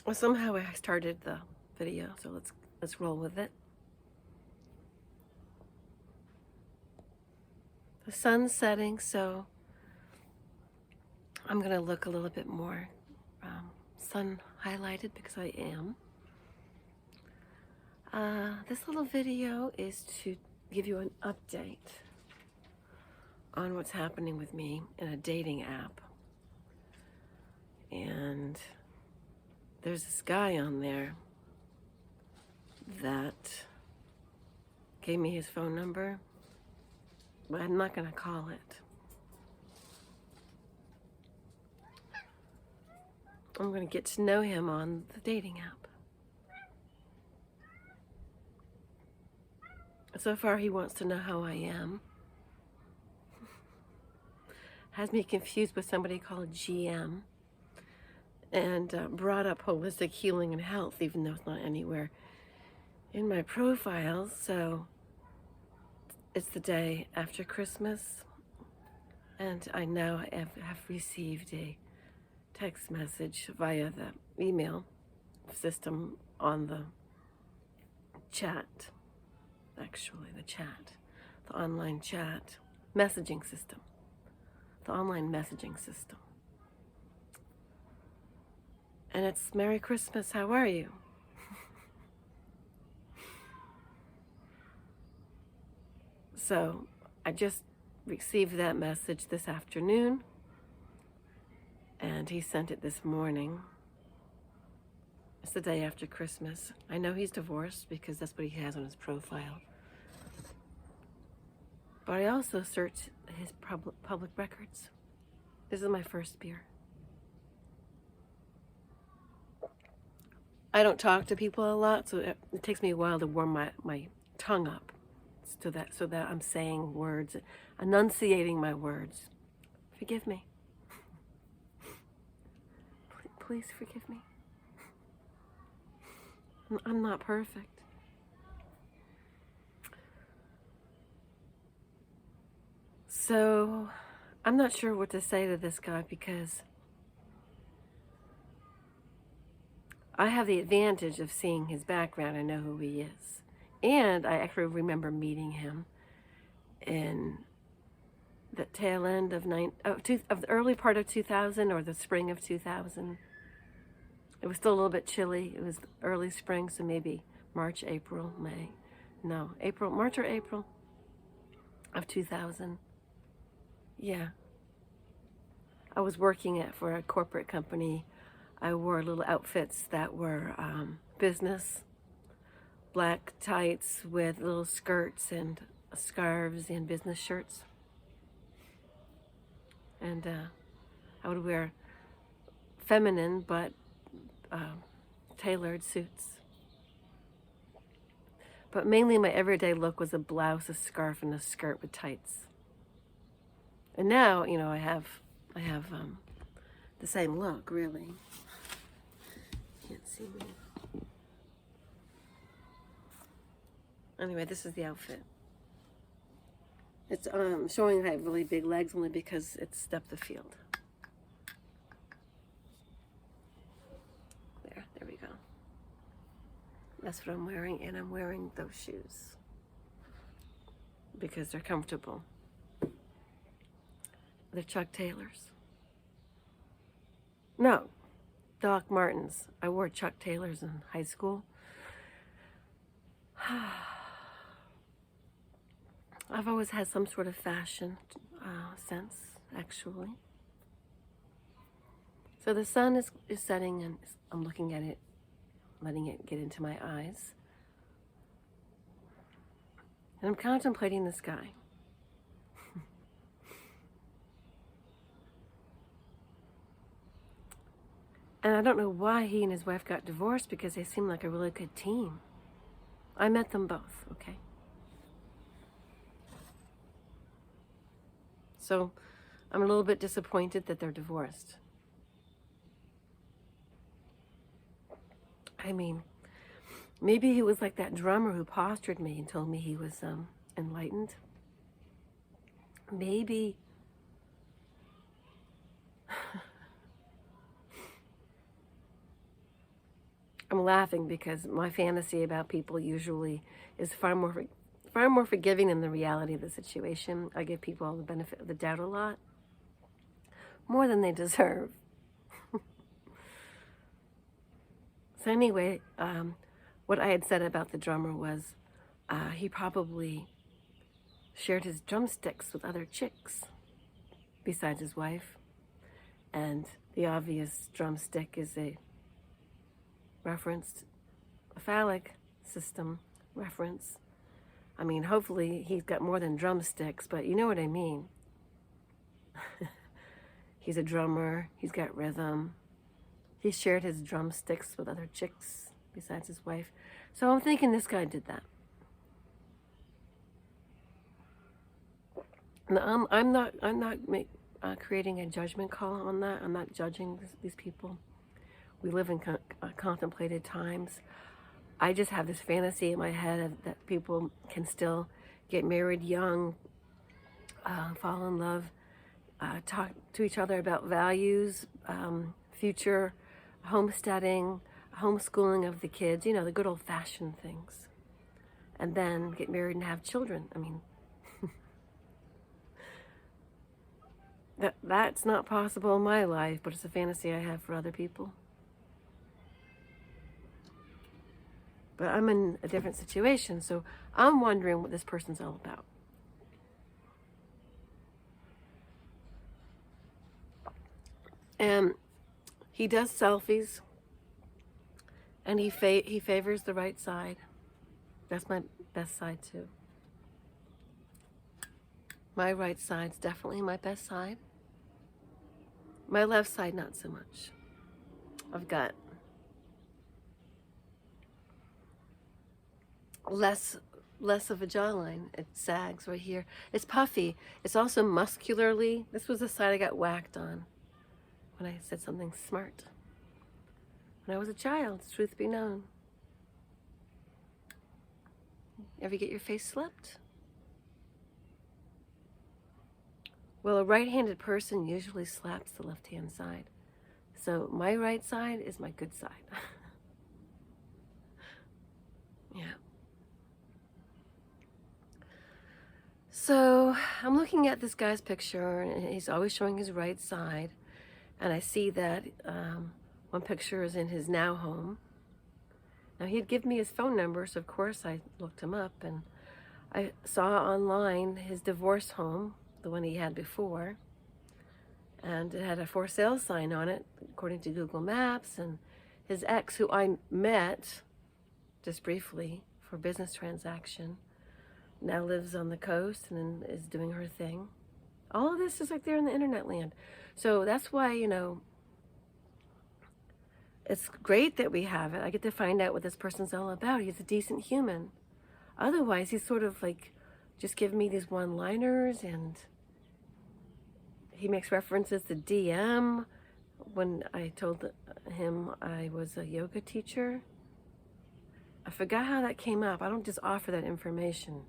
Well, somehow I started the video, so let's roll with it. The sun's setting, so I'm gonna look a little bit more sun highlighted because I am. This little video is to give you an update on what's happening with me in a dating app. And there's this guy on there that gave me his phone number, but I'm not gonna call it. I'm gonna get to know him on the dating app. So far, he wants to know how I am. Has me confused with somebody called GM, and brought up holistic healing and health, even though it's not anywhere in my profile. So it's the day after Christmas, and I now have received a text message via the email system on the chat, actually the chat, the online chat messaging system, the online messaging system. And it's Merry Christmas, how are you? So I just received that message this afternoon, and he sent it this morning. It's the day after Christmas. I know he's divorced because that's what he has on his profile. But I also searched his public records. This is my first beer. I don't talk to people a lot, so it takes me a while to warm my tongue up so that I'm saying words, enunciating my words. Forgive me. Please forgive me. I'm not perfect. So I'm not sure what to say to this guy because I have the advantage of seeing his background. I know who he is. And I actually remember meeting him in the tail end of the early part of 2000 or the spring of 2000. It was still a little bit chilly. It was early spring, so maybe March, April, May. No, March or April of 2000. Yeah. I was working for a corporate company. I wore little outfits that were business, black tights with little skirts and scarves and business shirts. And I would wear feminine but tailored suits. But mainly my everyday look was a blouse, a scarf, and a skirt with tights. And now, I have the same look, really. Can't see me. Anyway, this is the outfit. It's showing I have really big legs only because it's depth of field. There we go. That's what I'm wearing, and I'm wearing those shoes because they're comfortable. They're Chuck Taylors. No, Doc Martens. I wore Chuck Taylors in high school. I've always had some sort of fashion sense, actually. So the sun is setting, and I'm looking at it, letting it get into my eyes. And I'm contemplating this guy. And I don't know why he and his wife got divorced because they seem like a really good team. I met them both, okay? So I'm a little bit disappointed that they're divorced. I mean, maybe he was like that drummer who postured me and told me he was enlightened. Maybe I'm laughing because my fantasy about people usually is far more forgiving than the reality of the situation. I give people the benefit of the doubt a lot, more than they deserve. So anyway, what I had said about the drummer was he probably shared his drumsticks with other chicks besides his wife. And the obvious drumstick is a reference, a phallic system reference. I mean, hopefully he's got more than drumsticks, but you know what I mean. He's a drummer, he's got rhythm. He shared his drumsticks with other chicks besides his wife. So I'm thinking this guy did that. Now, I'm not creating a judgment call on that. I'm not judging these people. We live in contemplated times. I just have this fantasy in my head that people can still get married young, fall in love, talk to each other about values, future homesteading, homeschooling of the kids, the good old-fashioned things, and then get married and have children. I mean, that's not possible in my life, but it's a fantasy I have for other people. But I'm in a different situation, so I'm wondering what this person's all about. And he does selfies, and he favors the right side. That's my best side too. My right side's definitely my best side. My left side, not so much. I've got less of a jawline. It sags right here. It's puffy. It's also muscularly. This was the side I got whacked on when I said something smart. When I was a child, truth be known. Ever get your face slapped? Well, a right-handed person usually slaps the left-hand side. So my right side is my good side. Yeah. So I'm looking at this guy's picture, and he's always showing his right side. And I see that one picture is in his now home. Now, he'd give me his phone number, so of course I looked him up, and I saw online his divorce home, the one he had before, and it had a for sale sign on it, according to Google Maps, and his ex, who I met just briefly for a business transaction, now lives on the coast and is doing her thing. All of this is like there in the internet land. So that's why, it's great that we have it. I get to find out what this person's all about. He's a decent human. Otherwise, he's sort of like just giving me these one-liners, and he makes references to DM when I told him I was a yoga teacher. I forgot how that came up. I don't just offer that information.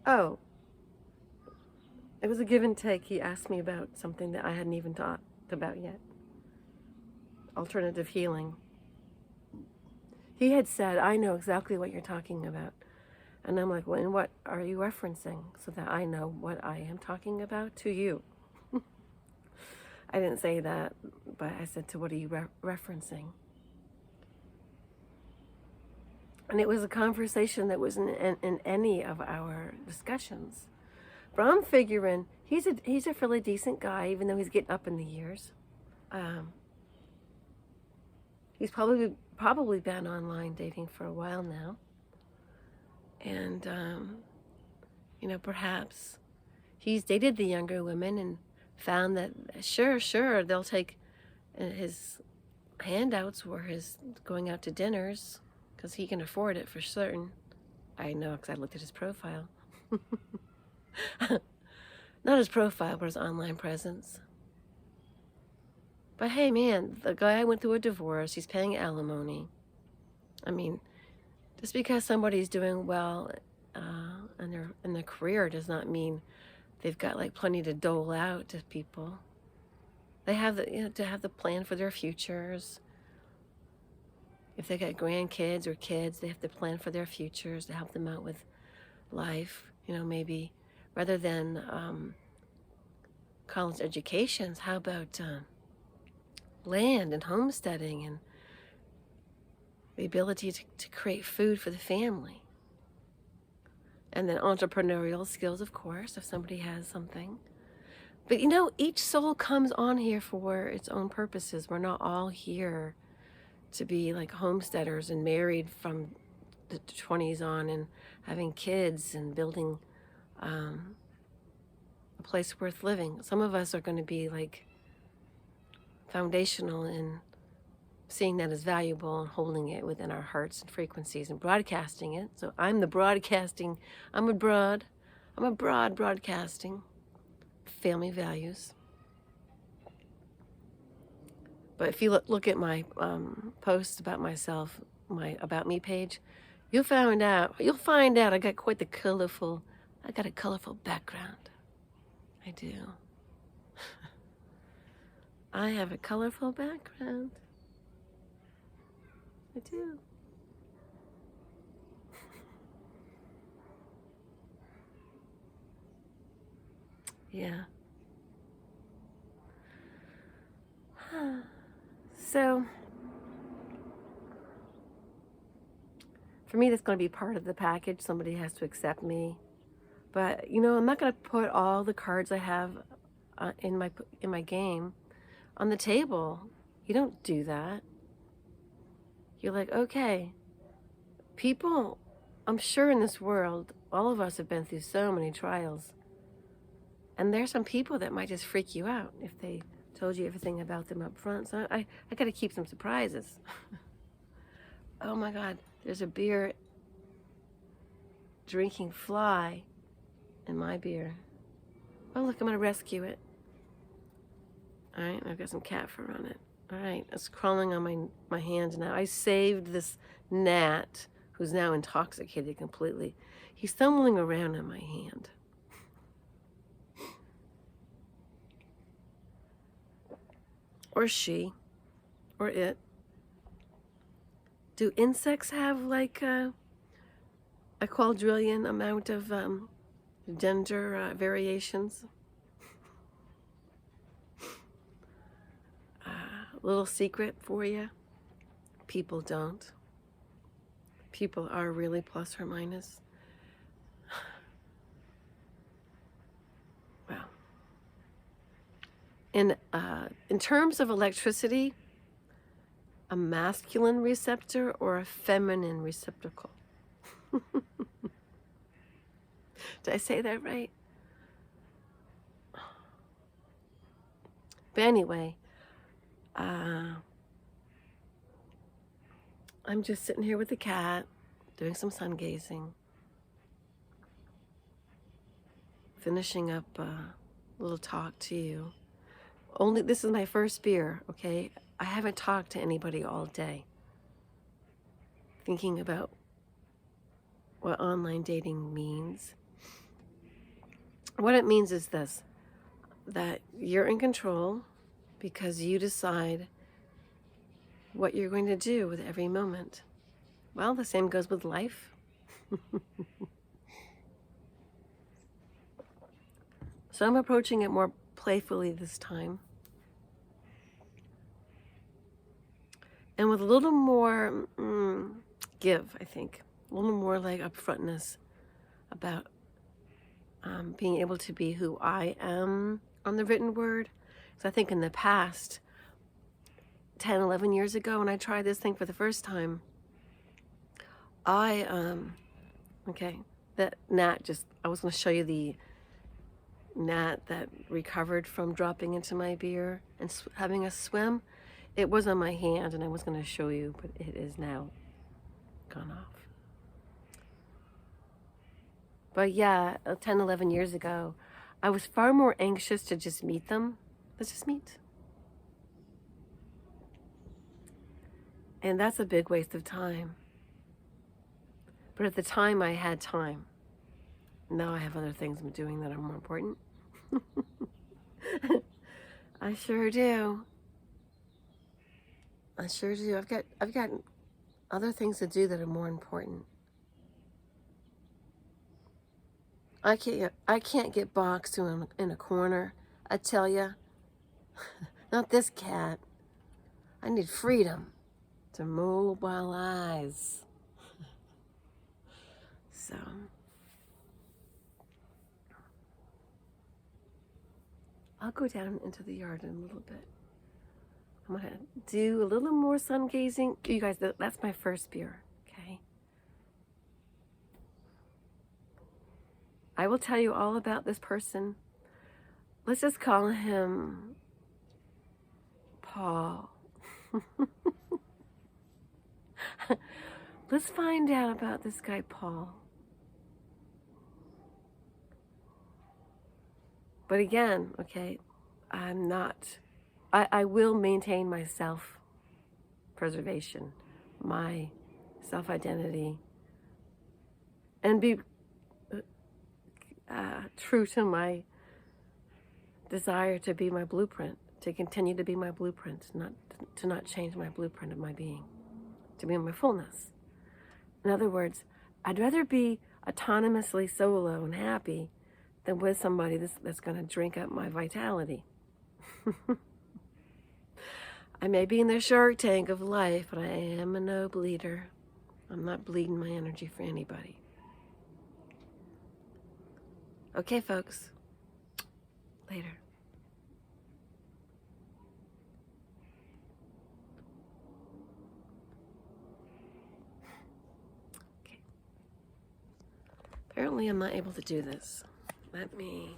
Oh, it was a give and take. He asked me about something that I hadn't even talked about yet. Alternative healing. He had said, I know exactly what you're talking about. And I'm like, well, and what are you referencing? So that I know what I am talking about to you. I didn't say that, but I said, to what are you referencing? And it was a conversation that wasn't in any of our discussions. But I'm figuring he's a fairly decent guy, even though he's getting up in the years. He's probably been online dating for a while now. And, perhaps he's dated the younger women and found that, sure, they'll take his handouts or his going out to dinners, because he can afford it for certain. I know, because I looked at his profile. Not his profile, but his online presence. But hey, man, the guy went through a divorce. He's paying alimony. I mean, just because somebody's doing well in their career does not mean they've got like plenty to dole out to people. They have to have the plan for their futures. If they got grandkids or kids, they have to plan for their futures to help them out with life, maybe rather than college educations. How about land and homesteading and the ability to create food for the family? And then entrepreneurial skills, of course, if somebody has something. But each soul comes on here for its own purposes. We're not all here to be like homesteaders and married from the 20s on and having kids and building a place worth living. Some of us are going to be like foundational in seeing that as valuable and holding it within our hearts and frequencies and broadcasting it. So I'm the broadcasting. I'm a broad broadcasting family values. But if you look at my posts about myself, my About Me page, you'll find out I got a colorful background. I do. I have a colorful background. I do. Yeah. So, for me, that's going to be part of the package. Somebody has to accept me. But, I'm not going to put all the cards I have in my game on the table. You don't do that. You're like, okay, people, I'm sure in this world, all of us have been through so many trials. And there's some people that might just freak you out if they told you everything about them up front. So I got to keep some surprises. Oh my God, there's a beer drinking fly in my beer. Oh look, I'm going to rescue it. All right, I've got some cat fur on it. All right, it's crawling on my hand now. I saved this gnat who's now intoxicated completely. He's stumbling around on my hand. Or she, or it. Do insects have like a quadrillion amount of gender variations? Little secret for you. People don't. People are really plus or minus. Wow. In terms of electricity, a masculine receptor or a feminine receptacle? Did I say that right? But anyway, I'm just sitting here with the cat, doing some sun gazing, finishing up a little talk to you. This is my first beer, okay? I haven't talked to anybody all day. Thinking about what online dating means. What it means is this, that you're in control because you decide what you're going to do with every moment. Well, the same goes with life. So I'm approaching it more playfully this time. And with a little more give, I think. A little more like upfrontness about being able to be who I am on the written word. So I think in the past, 10, 11 years ago, when I tried this thing for the first time, that gnat I was going to show you the gnat that recovered from dropping into my beer and having a swim. It was on my hand and I was going to show you, but it is now gone off. But yeah, 10, 11 years ago, I was far more anxious to just meet them. Let's just meet. And that's a big waste of time. But at the time, I had time. Now I have other things I'm doing that are more important. I sure do. I sure do. I've got other things to do that are more important. I can't get boxed in a corner. I tell you, not this cat. I need freedom to mobilize. So, I'll go down into the yard in a little bit. I'm going to do a little more sun gazing. You guys, that's my first beer, okay? I will tell you all about this person. Let's just call him Paul. Let's find out about this guy, Paul. But again, okay, I will maintain my self-preservation, my self-identity, and be true to my desire to be my blueprint, to continue to be my blueprint, to not change my blueprint of my being, to be in my fullness. In other words, I'd rather be autonomously solo and happy than with somebody that's going to drink up my vitality. I may be in the shark tank of life, but I am a no bleeder. I'm not bleeding my energy for anybody. Okay, folks. Later. Okay. Apparently I'm not able to do this. Let me